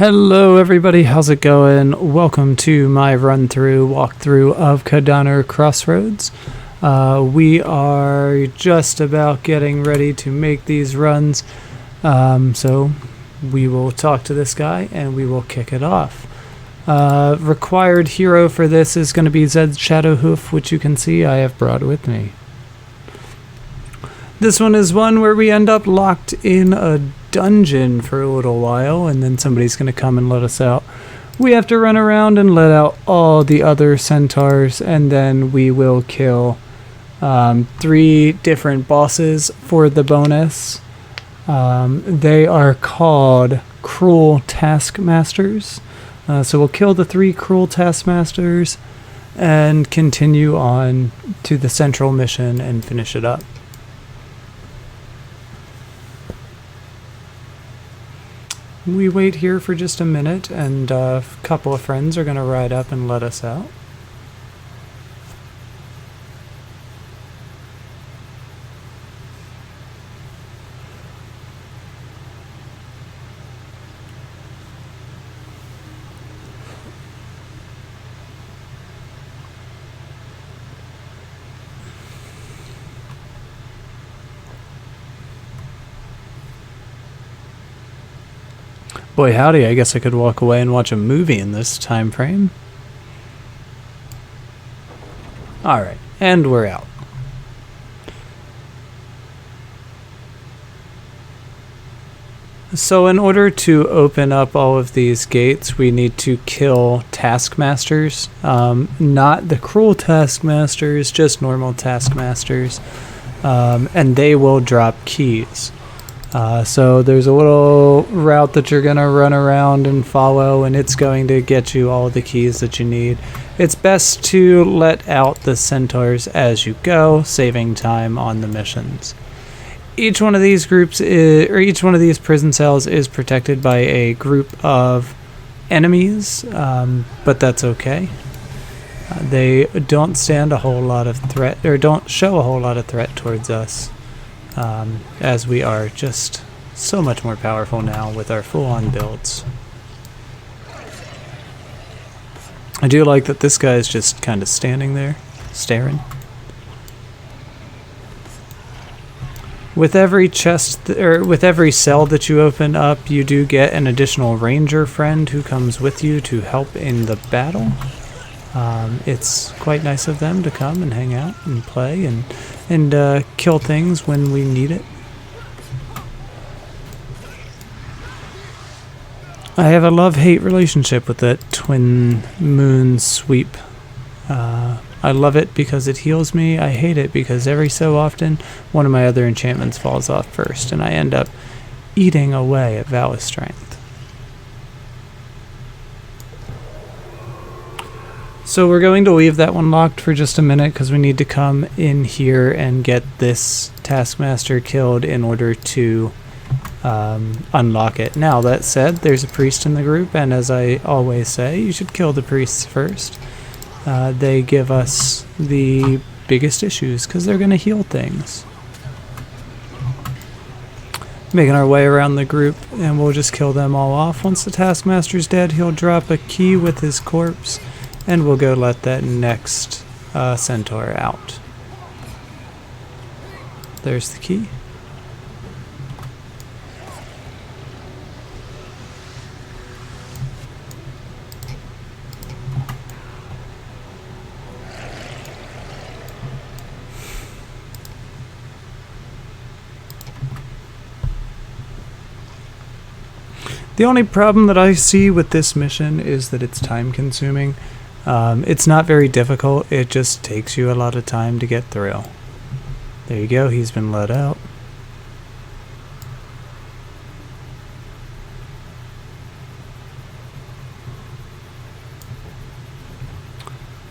Hello everybody, how's it going? Welcome to my walkthrough of Kodonur Crossroads. We are just about getting ready to make these runs, so we will talk to this guy and we will kick it off. Required hero for this is going to be Zed's Shadowhoof, which you can see I have brought with me. This one is one where we end up locked in a dungeon for a little while, and then somebody's going to come and let us out. We have to run around and let out all the other centaurs, and then we will kill 3 different bosses for the bonus. They are called Cruel Taskmasters. So we'll kill the 3 Cruel Taskmasters and continue on to the central mission and finish it up. We wait here for just a minute, and a couple of friends are going to ride up and let us out. Boy howdy, I guess I could walk away and watch a movie in this time frame. Alright, and we're out. So in order to open up all of these gates, we need to kill taskmasters. Not the cruel taskmasters, just normal taskmasters. And they will drop keys. So there's a little route that you're going to run around and follow, and it's going to get you all the keys that you need. It's best to let out the centaurs as you go, saving time on the missions. Each one of these each one of these prison cells is protected by a group of enemies, but that's okay. They don't stand a whole lot of threat, or don't show a whole lot of threat towards us. As we are just so much more powerful now with our full-on builds. I do like that this guy is just kind of standing there, staring. With every with every cell that you open up, you do get an additional ranger friend who comes with you to help in the battle. It's quite nice of them to come and hang out and play and kill things when we need it. I have a love-hate relationship with that twin moon sweep. I love it because it heals me. I hate it because every so often one of my other enchantments falls off first and I end up eating away at Vow of Strength. So we're going to leave that one locked for just a minute because we need to come in here and get this taskmaster killed in order to unlock it. Now that said, there's a priest in the group, and as I always say, you should kill the priests first. They give us the biggest issues because they're going to heal things. Making our way around the group, and we'll just kill them all off. Once the taskmaster's dead, he'll drop a key with his corpse. And we'll go let that next centaur out. There's the key. The only problem that I see with this mission is that it's time consuming. It's not very difficult, it just takes you a lot of time to get through. There you go, he's been let out.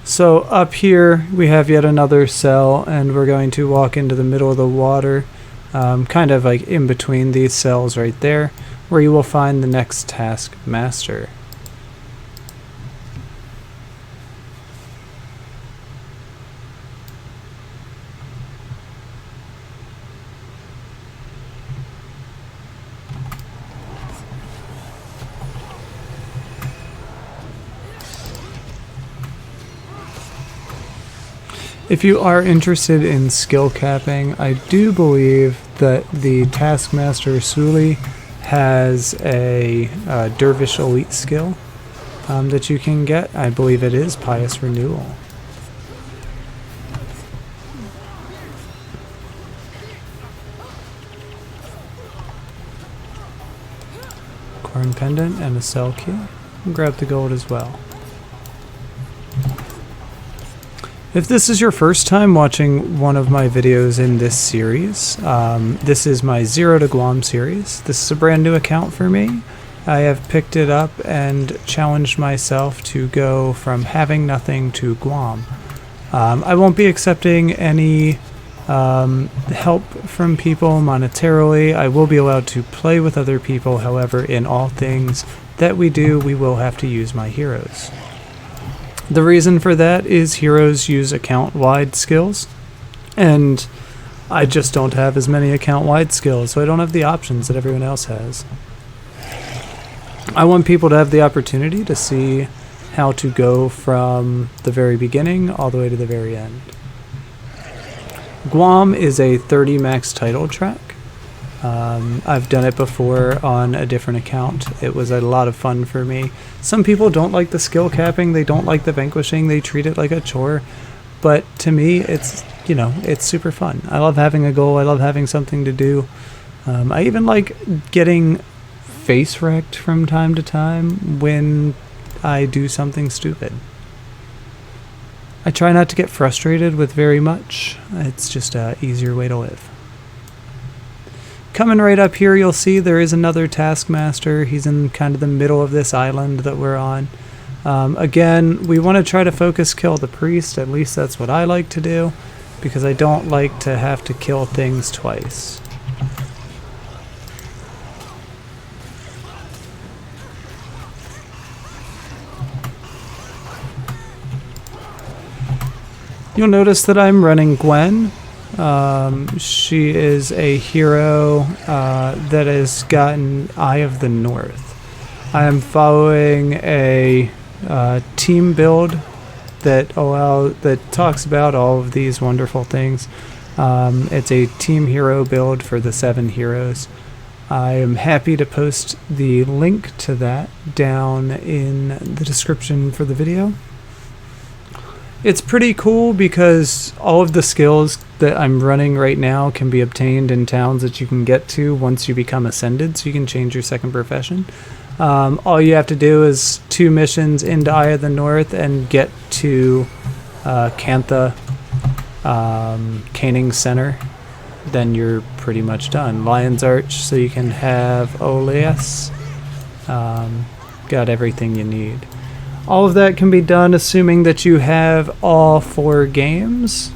So up here we have yet another cell, and we're going to walk into the middle of the water, kind of like in between these cells right there, where you will find the next taskmaster. If you are interested in skill capping, I do believe that the Taskmaster Suli has a Dervish Elite skill that you can get. I believe it is Pious Renewal. Corn Pendant and a Cell Key. Grab the gold as well. If this is your first time watching one of my videos in this series, this is my Zero to Guam series. This is a brand new account for me. I have picked it up and challenged myself to go from having nothing to Guam. I won't be accepting any help from people monetarily. I will be allowed to play with other people, however, in all things that we do, we will have to use my heroes. The reason for that is heroes use account-wide skills, and I just don't have as many account-wide skills, so I don't have the options that everyone else has. I want people to have the opportunity to see how to go from the very beginning all the way to the very end. Guam is a 30 max title track. I've done it before on a different account. It was a lot of fun for me. Some people don't like the skill capping, they don't like the vanquishing, they treat it like a chore. But to me, it's, you know, it's super fun. I love having a goal, I love having something to do. I even like getting face wrecked from time to time when I do something stupid. I try not to get frustrated with very much. It's just an easier way to live. Coming right up here, you'll see there is another Taskmaster. He's in kind of the middle of this island that we're on. Again, we want to try to focus kill the priest. At least that's what I like to do, because I don't like to have to kill things twice. You'll notice that I'm running Gwen. She is a hero that has gotten Eye of the North. I am following a team build that talks about all of these wonderful things. It's a team hero build for the 7 heroes. I am happy to post the link to that down in the description for the video. It's pretty cool because all of the skills that I'm running right now can be obtained in towns that you can get to once you become ascended, so you can change your second profession. All you have to do is 2 missions into Eye of the North and get to Cantha Caning Center. Then you're pretty much done. Lion's Arch, so you can have Oleas. Got everything you need. All of that can be done assuming that you have all 4 games,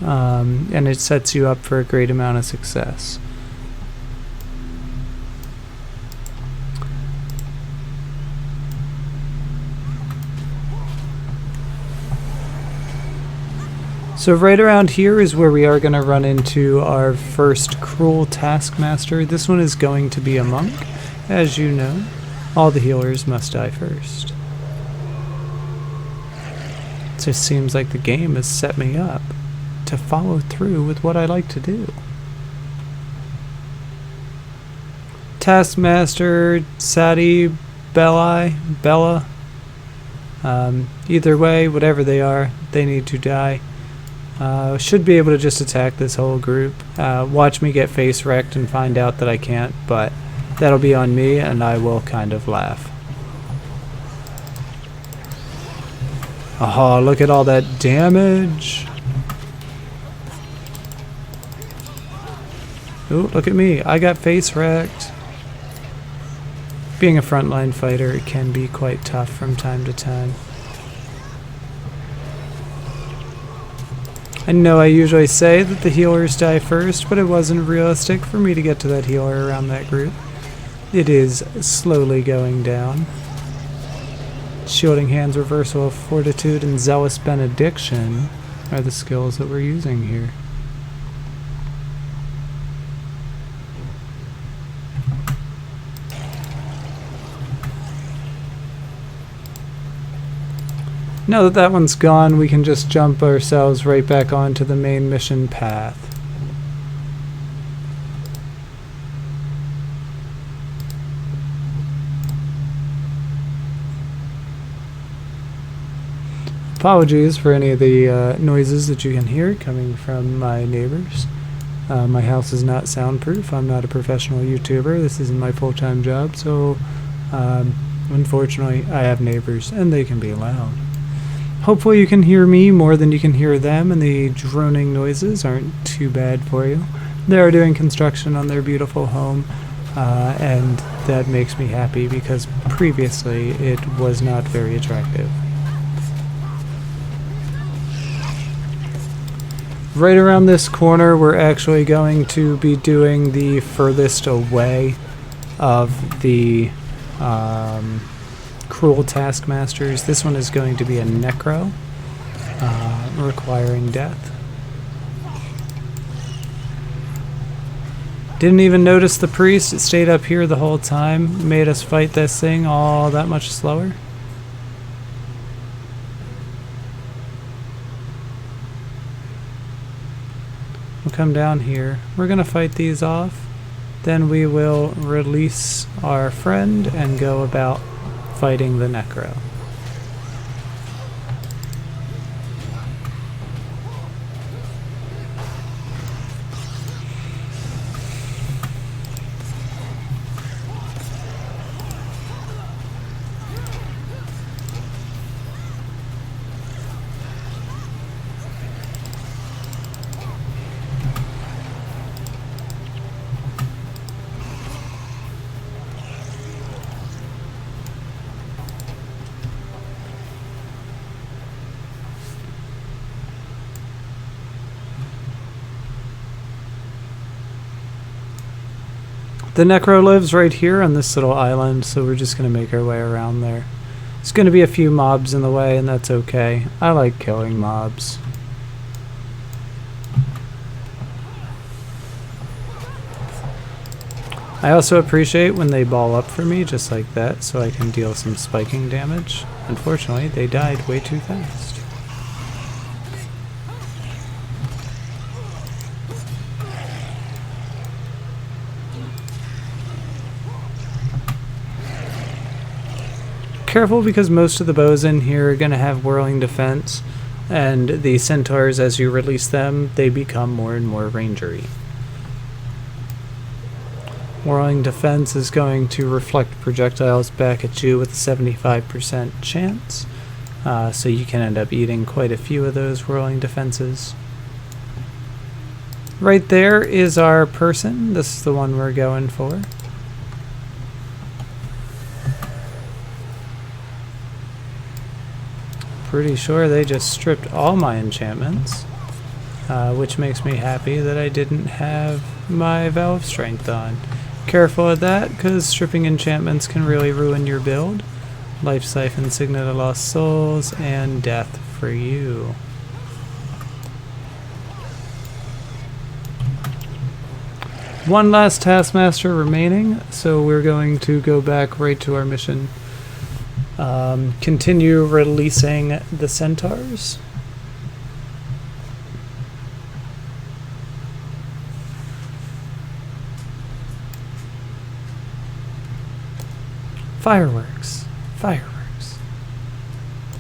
and it sets you up for a great amount of success. So right around here is where we are going to run into our first cruel Taskmaster. This one is going to be a monk. As you know, all the healers must die first. It just seems like the game has set me up to follow through with what I like to do. Taskmaster, Sadi, Bella, either way, whatever they are, they need to die. Should be able to just attack this whole group. Watch me get face wrecked and find out that I can't, but that'll be on me and I will kind of laugh. Oh, look at all that damage. Ooh, look at me. I got face wrecked. Being a frontline fighter, it can be quite tough from time to time. I know I usually say that the healers die first, but it wasn't realistic for me to get to that healer around that group. It is slowly going down. Shielding Hands, Reversal of Fortitude, and Zealous Benediction are the skills that we're using here. Now that that one's gone, we can just jump ourselves right back onto the main mission path. Apologies for any of the noises that you can hear coming from my neighbors. My house is not soundproof. I'm not a professional YouTuber. This isn't my full-time job, so unfortunately I have neighbors and they can be loud. Hopefully you can hear me more than you can hear them, and the droning noises aren't too bad for you. They are doing construction on their beautiful home, and that makes me happy because previously it was not very attractive. Right around this corner, we're actually going to be doing the furthest away of the cruel taskmasters. This one is going to be a necro, requiring death. Didn't even notice the priest. It stayed up here the whole time, made us fight this thing all that much slower. We'll come down here. We're gonna fight these off. Then we will release our friend and go about fighting the necro. The necro lives right here on this little island, so we're just going to make our way around there. There's going to be a few mobs in the way, and that's okay. I like killing mobs. I also appreciate when they ball up for me just like that, so I can deal some spiking damage. Unfortunately, they died way too fast. Careful, because most of the bows in here are going to have whirling defense, and the centaurs, as you release them, they become more and more rangery. Whirling defense is going to reflect projectiles back at you with a 75% chance, so you can end up eating quite a few of those whirling defenses. Right there is our person. This is the one we're going for. Pretty sure they just stripped all my enchantments, which makes me happy that I didn't have my Vow of Strength on. Careful of that, because stripping enchantments can really ruin your build. Life Siphon, Signet of Lost Souls, and death for you. One last Taskmaster remaining, so we're going to go back right to our mission. Continue releasing the centaurs. Fireworks, fireworks,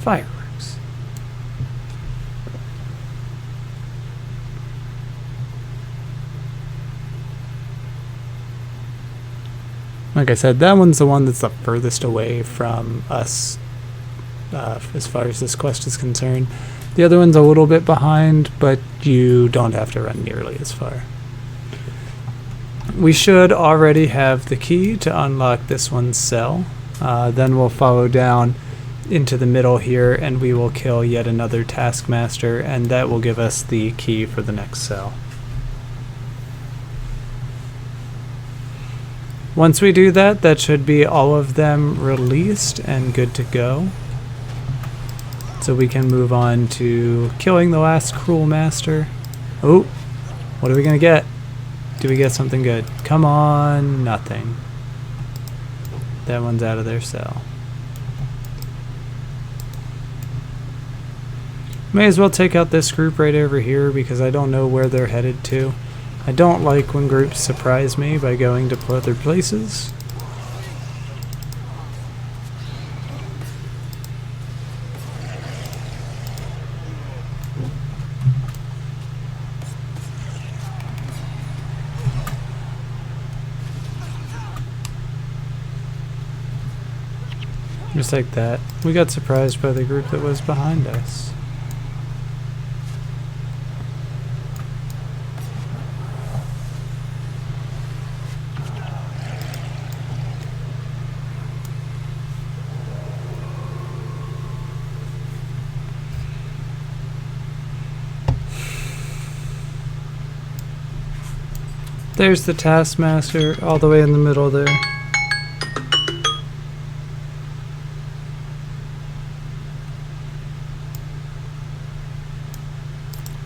fireworks. Like I said, that one's the one that's the furthest away from us as far as this quest is concerned. The other one's a little bit behind, but you don't have to run nearly as far. We should already have the key to unlock this one's cell. Then we'll follow down into the middle here and we will kill yet another Taskmaster, and that will give us the key for the next cell. Once we do that, that should be all of them released and good to go. So we can move on to killing the last Cruel Master. Oh, what are we going to get? Do we get something good? Come on, nothing. That one's out of their cell. May as well take out this group right over here because I don't know where they're headed to. I don't like when groups surprise me by going to other places. Just like that. We got surprised by the group that was behind us. There's the Taskmaster all the way in the middle there.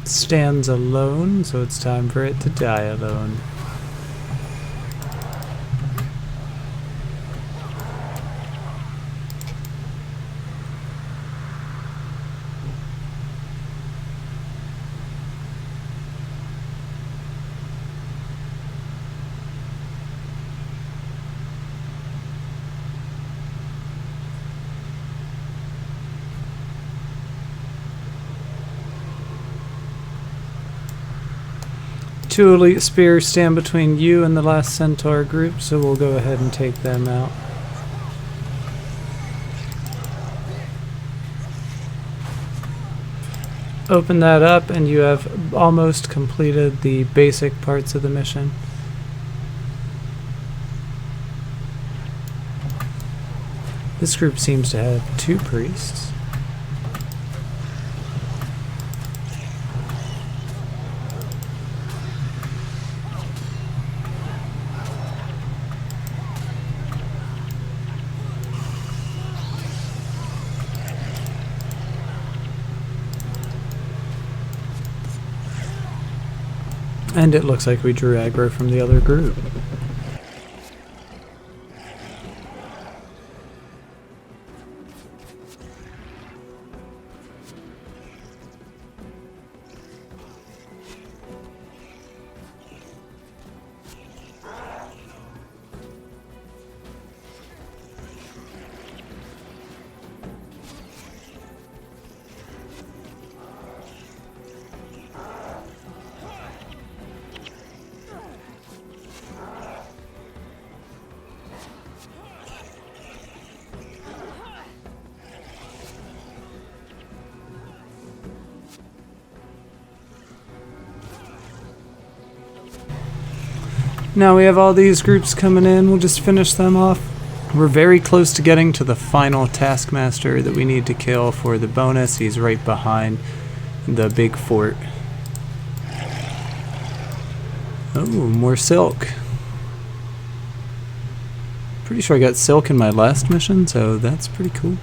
Stands alone, so it's time for it to die alone. Two elite spears stand between you and the last centaur group, so we'll go ahead and take them out. Open that up and you have almost completed the basic parts of the mission. This group seems to have 2 priests. And it looks like we drew aggro from the other group. Now we have all these groups coming in, we'll just finish them off. We're very close to getting to the final Taskmaster that we need to kill for the bonus. He's right behind the big fort. Oh, more silk. Pretty sure I got silk in my last mission, so that's pretty cool.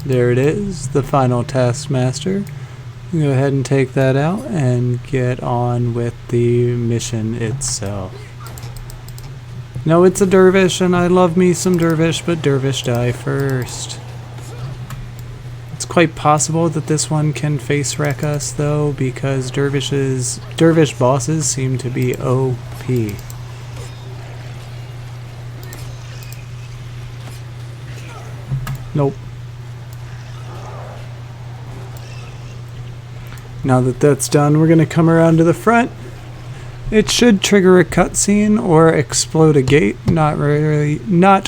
There it is, the final Taskmaster. Go ahead and take that out and get on with the mission itself. No, it's a dervish, and I love me some dervish, but dervish die first. It's quite possible that this one can face wreck us, though, because dervish bosses seem to be OP. Nope. Now that that's done, we're going to come around to the front. It should trigger a cutscene or explode a gate. Not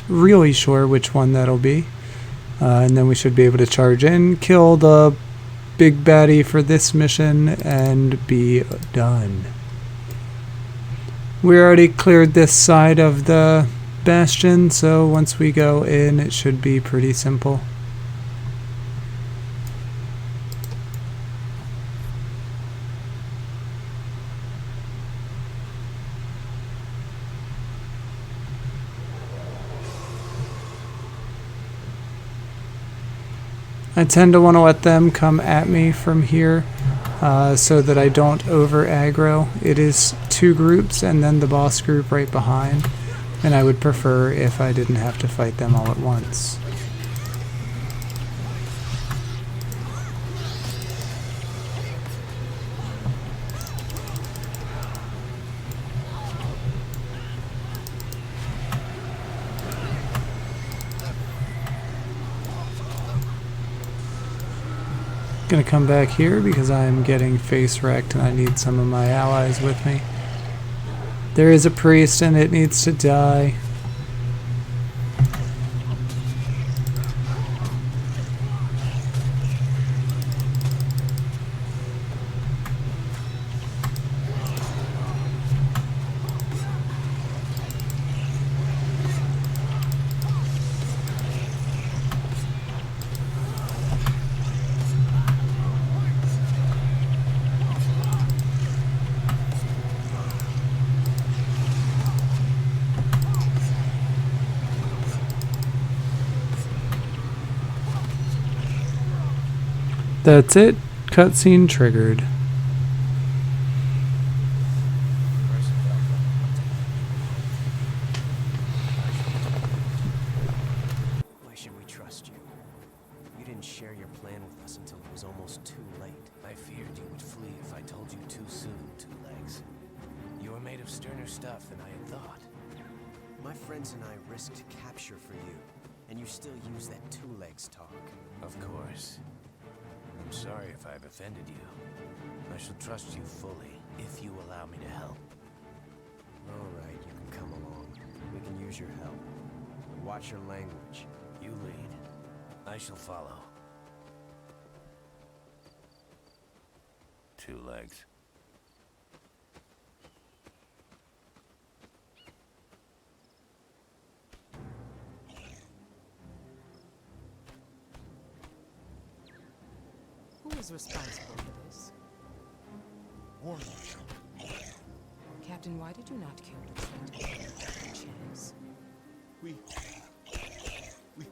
really sure which one that'll be. And then we should be able to charge in, kill the big baddie for this mission, and be done. We already cleared this side of the bastion, so once we go in, it should be pretty simple. I tend to want to let them come at me from here. so that I don't over aggro. It is 2 groups and then the boss group right behind, and I would prefer if I didn't have to fight them all at once. Gonna come back here because I'm getting face wrecked and I need some of my allies with me. There is a priest and it needs to die. That's it. Cutscene triggered. Why should we trust you? You didn't share your plan with us until it was almost too late. I feared you would flee if I told you too soon, Two Legs. You were made of sterner stuff than I had thought. My friends and I risked capture for you, and you still use that Two Legs talk. Of course. I'm sorry if I've offended you. I shall trust you fully, if you allow me to help. All right, you can come along. We can use your help. But watch your language. You lead. I shall follow. Two Legs. Who is responsible for this? War Marshal. Captain, why did you not kill the traitor? Chance. We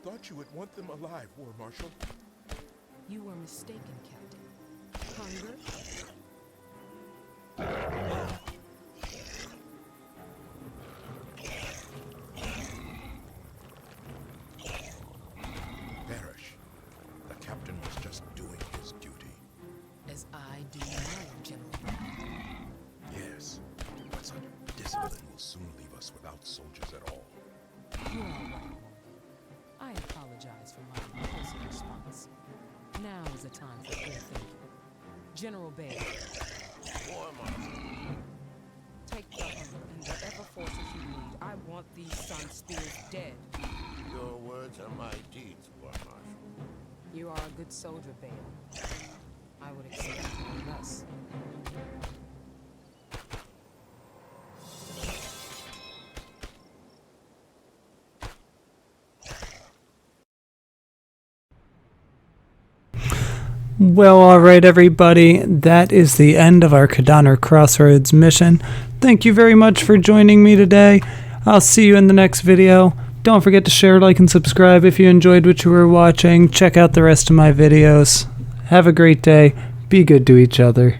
thought you would want them alive, War Marshal. You were mistaken, Captain. Hunger? Perish. The captain was just doing his duty. As I do mine, General. Yes, but such discipline will soon leave us without soldiers at all. You are right, Woman. I apologize for my impulsive response. Now is the time for clear thinking. General Bay. War Marshal. Take the hunger and whatever forces you need. I want these sun spears dead. Your words are my deeds, War Marshal. You are a good soldier, Bale. I would expect no less. Well, alright everybody, that is the end of our Kodonur Crossroads mission. Thank you very much for joining me today. I'll see you in the next video. Don't forget to share, like, and subscribe if you enjoyed what you were watching. Check out the rest of my videos. Have a great day. Be good to each other.